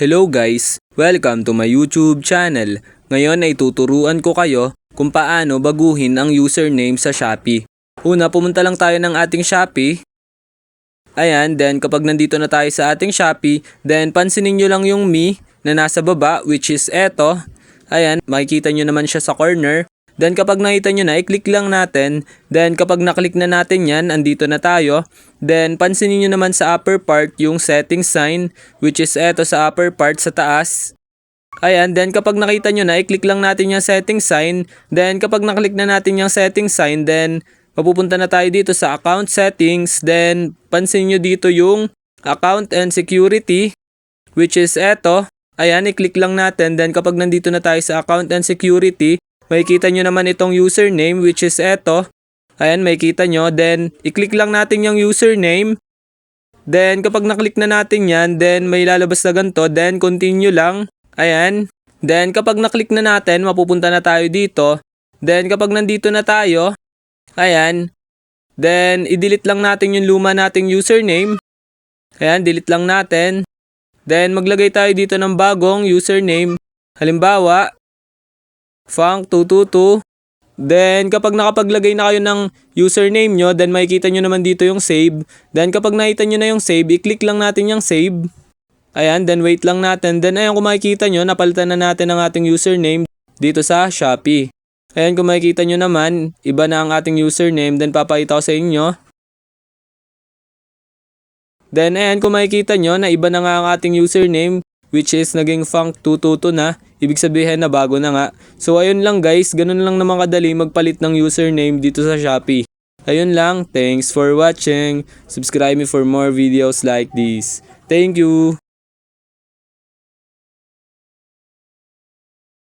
Hello guys! Welcome to my YouTube channel. Ngayon ay tuturuan ko kayo kung paano baguhin ang username sa Shopee. Una, pumunta lang tayo ng ating Shopee. Ayan, then kapag nandito na tayo sa ating Shopee, then pansinin nyo lang yung me na nasa baba, which is eto. Ayan, makikita nyo naman siya sa corner. Then kapag nakita nyo na, i-click lang natin. Then kapag naklik na natin yan, andito na tayo. Then pansinin nyo naman sa upper part yung setting sign, which is eto sa upper part sa taas. Ayan, then kapag nakita nyo na, i-click lang natin yung setting sign. Then kapag naklik na natin yung setting sign, then mapupunta na tayo dito sa account settings. Then pansinin nyo dito yung account and security, which is eto. Ayan, i-click lang natin. Then kapag nandito na tayo sa account and security, makikita nyo naman itong username, which is eto. Ayan, makikita nyo. Then, i-click lang natin yung username. Then, kapag naklik na natin yan, then may lalabas na ganito. Then, continue lang. Ayan. Then, kapag naklik na natin, mapupunta na tayo dito. Then, kapag nandito na tayo, ayan. Then, i-delete lang natin yung luma nating username. Ayan, delete lang natin. Then, maglagay tayo dito ng bagong username. Halimbawa, Funk222. Then, kapag nakapaglagay na kayo ng username nyo, then makikita nyo naman dito yung save. Then, kapag nakita nyo na yung save, i-click lang natin yung save. Ayan, then wait lang natin. Then, ayan, kung makikita nyo, napalitan na natin ang ating username dito sa Shopee. Ayan, kung makikita nyo naman, iba na ang ating username. Then, papakita ko sa inyo. Then, ayan, kung makikita nyo, na iba na nga ang ating username, which is naging Funk222 na. Ibig sabihin na bago na nga. So ayun lang guys, ganun lang naman kadali magpalit ng username dito sa Shopee. Ayun lang, thanks for watching. Subscribe me for more videos like this. Thank you!